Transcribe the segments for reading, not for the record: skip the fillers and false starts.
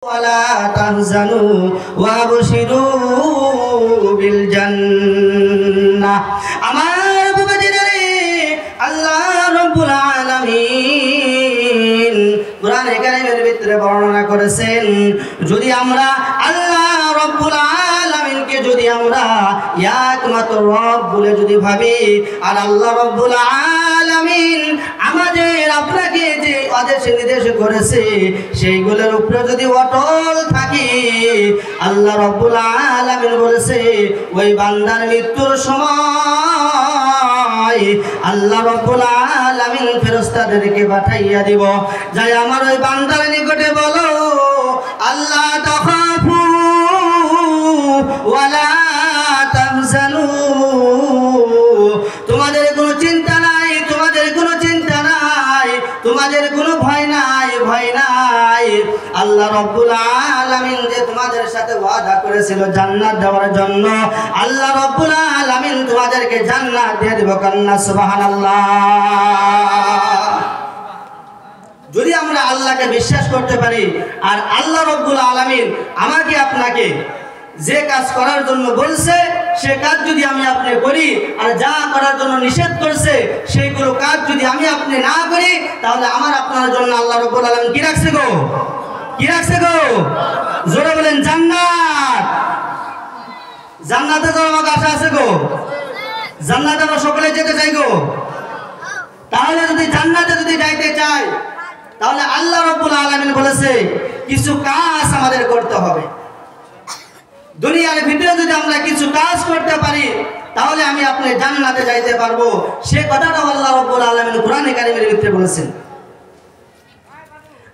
ولا تحزنوا وابشروا بالجنة আমার বাবাজিরে আল্লাহ রাব্বুল আলামিন কোরআনে কারীমের ভিতরে বর্ণনা করেছেন যদি আমরা আল্লাহ রাব্বুল আলামিনকে যদি আমরা একমাত্র রব বলে যদি ভাবি আর আল্লাহ রাব্বুল আলামিন আমাদের আপনাকে যে আদেশ নির্দেশ করেছে সেইগুলোর উপরে যদি অটল থাকি আল্লাহ রাব্বুল আলামিন বলেছে ওই বান্দার মৃত্যুর সময় আল্লাহ রাব্বুল আলামিন ফেরেশতাদেরকে পাঠাইয়া দিব যাই আমার ওই বান্দার নিকটে বলো আল্লাহ তাখাফু ওয়ালা তাহজানু তোমাদের কোনো চিন্তা নাই তোমাদের কোনো চিন্তা নাই তোমাদের কোনো ভয় নাই আল্লাহ রাব্বুল আলামিন যে তোমাদের সাথে ওয়াদা করেছিল জান্নাত দেওয়ার জন্য আল্লাহ রাব্বুল আলামিন তোমাদেরকে জান্নাত দিয়ে দেব কান্না সুবহানাল্লাহ যদি আমরা আল্লাহকে বিশ্বাস করতে পারি আর আল্লাহ রাব্বুল আলামিন আমাকে আপনাকে যে কাজ করার জন্য বলছে সে কাজ যদি আমি আপনি করি আর যা করার জন্য নিষেধ করছে সেইগুলো কাজ যদি আমি আপনি না করি তাহলে আমার আপনার জন্য আল্লাহ রাব্বুল আলামিন কি রাখছে গো জোরে বলেন জান্নাত জান্নাতে যাওয়ার আমাকে আশা আছে গো জান্নাতে আমরা সকলে যেতে চাই গো তাহলে যদি জান্নাতে যদি যাইতে চাই তাহলে আল্লাহ রাব্বুল আলামিন বলেছে কিছু কাজ আমাদের করতে হবে দুনিয়ার ভিতরে যদি আমরা কিছু কাজ করতে পারি তাহলে আমি আপনি জান্নাতে যাইতে পারবো সে কথাটা আল্লাহ রাব্বুল আলামিন কোরআনে কারীমের ভিতরে বলেছেন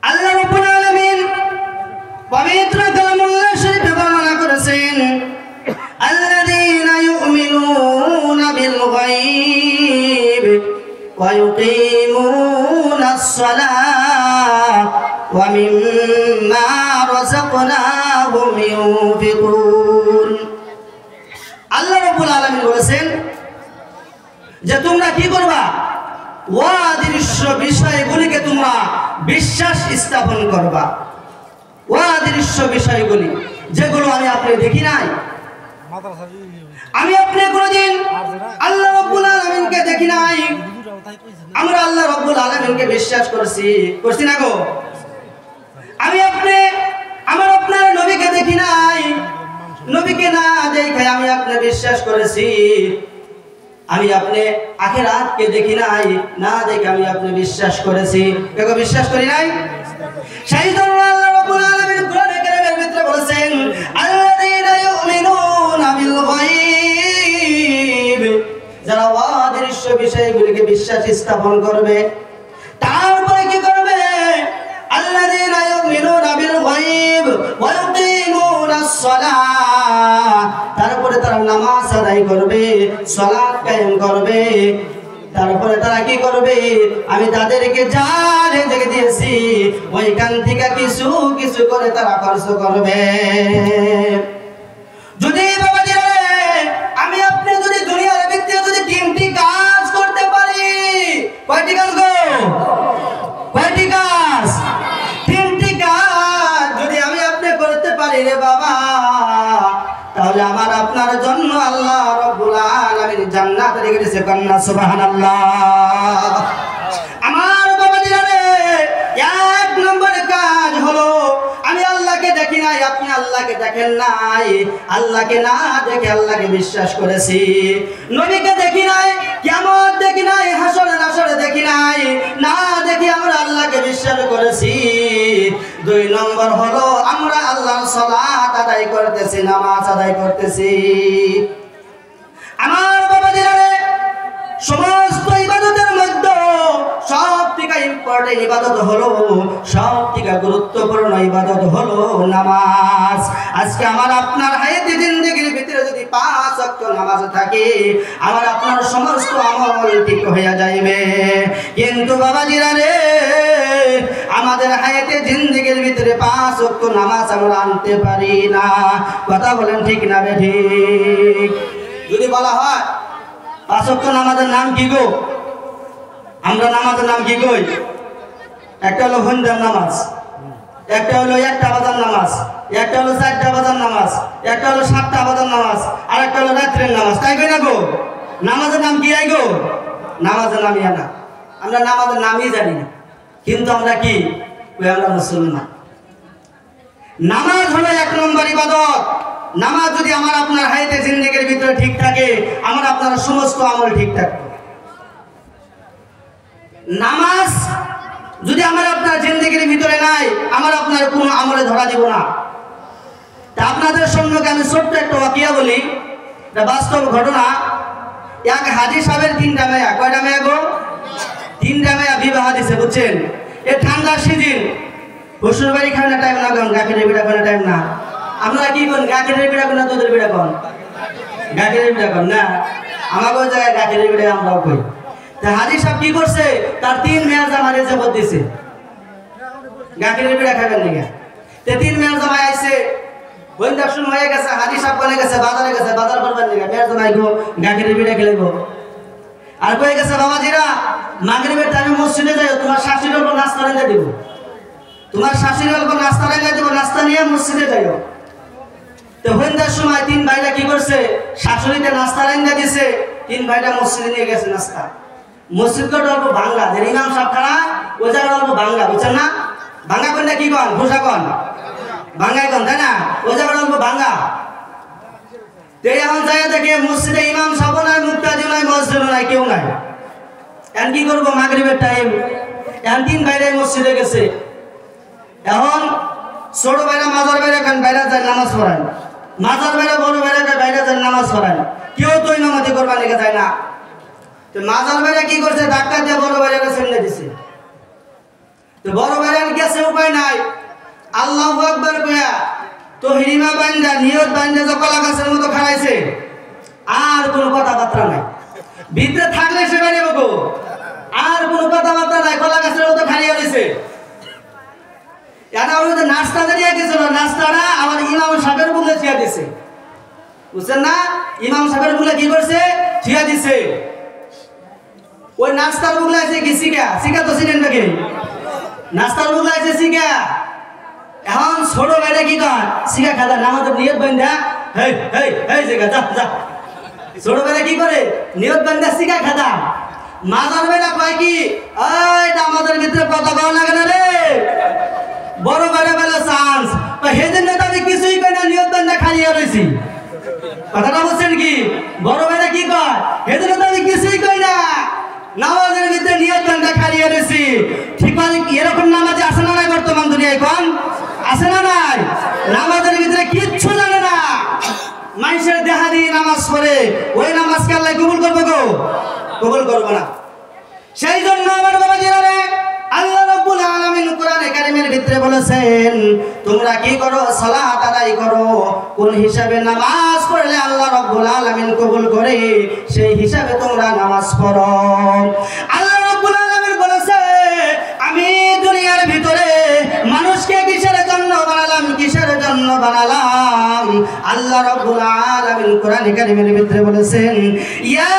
আল্লাহ রাব্বুল আলামিন পবিত্র কালামুল্লাহ শরীফে বর্ণনা করেছেন আল্লাযীনা ইউমিনুনা বিল গায়ব ওয়া ইউকিমুনাস সালাহ ওয়া মিম্মা রাযাকনাহুম ইউনফিকুন আল্লাহ রাব্বুল আলামিন বলেছেন যে তোমরা কি করবা অদৃশ্য বিষয়গুলিকে তোমরা বিশ্বাস স্থাপন করবা অদৃশ্য বিষয়গুলি যেগুলো আমি আপনি দেখি নাই আমি আপনি কোনদিন আল্লাহ রাব্বুল আলামিনকে দেখি নাই আমরা আল্লাহ রাব্বুল আলামিনকে বিশ্বাস করছি না গো আমি আপনি আমার আপনার নবীকে দেখি নাই নবীকে না দেখে আমি আপনি বিশ্বাস করেছি আমি আপনি আখিরাতকে দেখি নাই না দেখে আমি আপনি বিশ্বাস করেছি কেউ বিশ্বাস করি নাই সেই জন্য আল্লাহ রাব্বুল আলামিন কোরআনে কারীমের ভিতরে বলেছেন আল্লাযীনা ইউমিনুনা বিল গায়ব যারা অদৃশ্য বিষয়গুলিকে বিশ্বাস স্থাপন করবে তারপরে কি করবে আল্লাযীনা ইউমিনুনা বিল গায়ব ওয়া ইউকিমুনাস সালাহ তারপরে তারা নামাজ আদায় করবে সালাত কায়েম করবে তারপরে তারা কি করবে আমি তাদেরকে যা রিজিক দিয়েছি ওইখান থেকে কিছু কিছু করে তারা খরচ করবে যদি বাবাজিরা আমি আপনি যদি দুনিয়ার ভিতরে যদি তিনটি কাজ করতে পারি কয়টি কাজ গো কয়টি কাজ তিনটি কাজ যদি আমি আপনি করতে পারি রে বাবা তাহলে আমার আপনার জন্য আল্লাহ রাব্বুল আলামিন জান্নাত রেখে দিয়েছে কান্না সুবহানাল্লাহ আমার বাবাজিরা এক নম্বর কাজ হলো আমি আল্লাহকে দেখি নাই আপনি আল্লাহকে দেখেন নাই আল্লাহকে না দেখে আল্লাহকে বিশ্বাস করেছি নবীকে দেখি নাই কিয়ামত দেখি নাই হাসর নাসর দেখি নাই না দেখি আমরা আল্লাহকে বিশ্বাস করেছি দুই নম্বর হলো আমরা আল্লাহর সালাত আদায় করতেছি নামাজ আদায় করতেছি আমার বাবাজিরা সমস্ত ইবাদতের মধ্যে সবথেকে ইম্পর্টেন্ট ইবাদত হলো সবথেকে গুরুত্বপূর্ণ ইবাদত হলো নামাজ আজকে আমার আপনার হায়াতে জিন্দেগির ভিতরে যদি 5 ওয়াক্ত নামাজ থাকে আমার আপনার সমস্ত আমল ঠিক হয়ে যাবে কিন্তু বাবাজিরা রে আমাদের হায়াতে জিন্দেগির ভিতরে 5 ওয়াক্ত নামাজ আমরা আনতে পারি না কথা বলেন ঠিক না ঠিক যদি বলা হয় 5 ওয়াক্ত নামাজের নাম কি গো আমরা নামাজের নাম কি কই একটা হলো ফজর নামাজ একটা হলো 1টা বাজার নামাজ, একটা হলো 4টা বাজার নামাজ, একটা হলো 7টা বাজার নামাজ, আর একটা হলো রাত্রের নামাজ। তাই কই না গো? নামাজের নাম কি আই গো? নামাজের নামই না। আমরা নামাজের নামই জানি না, কিন্তু আমরা কি ওই আমরা মুসলমান। নামাজ হলো 1 নম্বর ইবাদত। নামাজ যদি আমার আপনার হায়াতে জিন্দেগির ভিতরে ঠিক থাকে, আমার আপনার সমস্ত আমল ঠিক থাকবে। নামাজ যদি আমার আপনার জিন্দেগির ভিতরে নাই, আমার আপনার কোনো আমলে ধরা দিব না। তা আপনাদের সম্মুখে আমি ছোট্ট একটা ওয়াকিয়া বলি, এটা বাস্তব ঘটনা। এক হাজী সাহেবের 3টা মেয়া, কয়টা মেয়া গো? 3টা মেয়া বিবাহ দিছে, বুঝছেন? এ ঠান্ডার সিজন, শ্বশুর বাড়ি খাওয়ানোর টাইম না, কোন গাখিরের বিড়া খাওয়ানোর টাইম না। আপনারা কি কোন গাখিরের বিড়া কোন না দুধের বিড়া কোন? গাখিরের বিড়া কোন না? আমাকে ওই জায়গায় গাখিরের বিড়া আমরাও কই। তা হাজী সাহেব কি করছে? তার 3 মেয়ার জামারে জবর দিছে, গাখিরের বিড়া খাবেন নাকি? তে 3 মেয়ার জামাই আইছে, বন্ধা শুন হয়ে গেছে, হাজী সাহেব বলে গেছে বাজারে গেছে, বাজার করবেন নাকি? মেয়ার জামাই গো গাখিরের বিড়া খেলাইব। আর কয়ে গেছে বাবাজিরা মাগরিবের টাইমে মসজিদে যাই, তোমার শাশুড়ির অল্প নাস্তা রেঁধে দিব, তোমার শাশুড়ির অল্প নাস্তা রেঁধে দিব, নাস্তা নিয়ে মসজিদে যাইও। তো সন্ধ্যার সময় 3 ভাইরা কি করছে? শাশুড়িতে নাস্তা রেঁধে দিছে, 3 ভাইরা মসজিদে নিয়ে গেছে নাস্তা। মসজিদটা অল্প ভাঙ্গা, যে ইমাম সাহেব খানা ওই জায়গা অল্প ভাঙ্গা, বুঝছেন না? ভাঙ্গা কোনটা কি কন? ঘোষা কন, ভাঙ্গাই কন, তাই না? ওই জায়গাটা অল্প ভাঙ্গা। তো এখন জায়গা থেকে মসজিদে ইমাম সাহেব নাই, মুক্তাদি নাই, মসজিদ নাই, কেউ নাই। এখন কি করবো? মাগরিবের টাইম, এখন 3 ভাইরা মসজিদে গেছে। এখন ছোট ভাইরা মাজার বাইরে খান, বাইরে যায় নামাজ পড়ায়, মাজার বাইরে বড় বাইরে বাইরে যায় নামাজ পড়ায়, কেউ তো ইমামতি করবার লেগে যায় না। তো মাজার বাইরে কি করছে? ধাক্কা দিয়ে বড় বাইরে সামনে দিছে। তো বড় বাইরে গেছে, উপায় নাই, আল্লাহু আকবার কইয়া তো হিরিমা বান্দা নিয়ত বান্দা যে কলা গাছের মতো খাড়াইছে, আর কোনো কথাবার্তা নাই। ভিতরে থাকলে সে বাইরে বকো, আর কোনো কথাবার্তা নাই, কলা গাছের মতো খাড়িয়ে রয়েছে। এটা ওই যে নাস্তা দিয়ে গেছিল, নাস্তাটা আমার ইমাম সাহেবের বুলে ছিয়া দিছে, বুঝছেন না? ইমাম সাহেবের বুলে কি করছে? ছিয়া দিছে। ওই নাস্তার বুলে আছে কি শিকা, শিকা তো চিনেন নাকি? নাস্তার বুলে আছে শিকা। এখন ছোট ভাইরা কি কয়? শিকা খাদা নামাজের নিয়ত বান্ধা, হেই হেই হেই শিকা যা যা। ছোট ভাইরা কি করে? নিয়ত বান্ধা শিকা খাদা। মাজার ভাইরা কয় কি? এই নামাজের ভিতরে কথা কও না কেন রে? বড় বাইরে বেলা চান্স, সেদিন তো আমি কিছুই কই না, নিয়ত বান্ধা খাইয়া রয়েছি। কথাটা বলছেন কি? বড় বাইরে কি কয়? সেদিন তো আমি কিছুই কই না, নামাজের ভিতরে নিয়ত বান্ধা খাইয়া রয়েছি। ঠিক আছে, এরকম নামাজে আসে না নাই বর্তমান দুনিয়ায়? কোন আসে না নাই? নামাজের ভিতরে কিচ্ছু জানে না, মানুষের দেহা দিয়ে নামাজ পড়ে, ওই নামাজকে আল্লাহ কবুল করবে গো? কবুল করবো না। সেই জন্য আমার বাবা জিরারে আল্লাহ রাব্বুল আলামিন কোরআনে কারীমের ভিতরে বলেছেন, তোমরা কি করো? সালাত আদায় করো। কোন হিসাবে নামাজ পড়লে আল্লাহ রাব্বুল আলামিন কবুল করে, সেই হিসাবে তোমরা নামাজ পড়ো। আল্লাহ রাব্বুল আলামিন বলেছে, আমি দুনিয়ার ভিতরে মানুষকে কিসের জন্য বানালাম, কিসের জন্য বানালাম? আল্লাহ রাব্বুল আলামিন কোরআনে কারীমের ভিতরে বলেছেন, ইয়া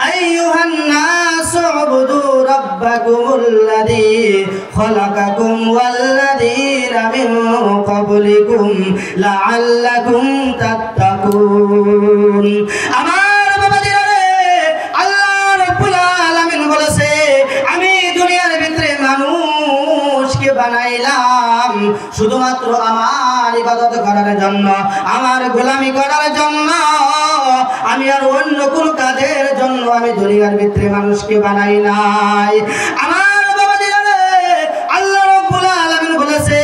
আইয়ুহান নাস উবুদু রাব্বাকুমুল্লাযী খালাকাকুম ওয়াল্লাযীনা মিন ক্বাবলিকুম লাআল্লাকুম তাত্তাকুন। আমার বাবাজিরা রে, আল্লাহ রাব্বুল আলামিন বলেছে, আমি দুনিয়ার ভিতরে মানুষকে বানাইলাম শুধুমাত্র আমার ইবাদত করার জন্য, আমার গোলামি করার জন্য। আমি আর অন্য কোন কাজের জন্য আমি দুনিয়ার ভিতরে মানুষকে বানাই নাই। আমার বাবাজিরা রে, আল্লাহ রাব্বুল আলামিন বলেছে,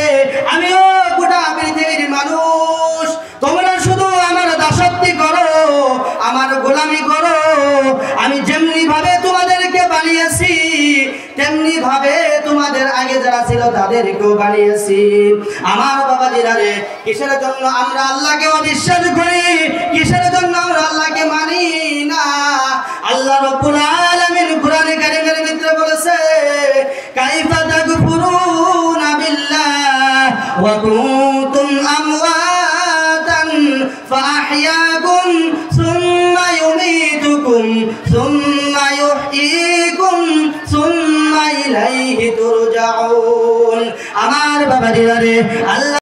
আমিও গোটা পৃথিবীর মানুষ, তোমরা শুধু আমার দাসত্ব করো, আমার গোলামি করো। আমি যেমনি ভাবে তোমাদেরকে বানিয়েছি, তেমনি ভাবে তোমাদের আগে যারা ছিল তাদেরকেও বানিয়েছি। আমার বাবাজিরা রে, কিসের জন্য আমরা আল্লাহকে অবিশ্বাস করি, কিসের জন্য আমরা আল্লাহকে মানি না? আল্লাহ রাব্বুল আলামিন কোরআনে কারীমের ভিতরে বলেছে, কাইফা তাকফুরুনা বিল্লাহ ওয়া কুনতুম আমওয়াতান ফাআহইয়াকুম সুম্মা ইউমীতুকুম সুম্মা ইউহয়ীকুম সুম্মা ইলাইহি তুরজাউন। আমার বাবা দিদারে আল্লাহ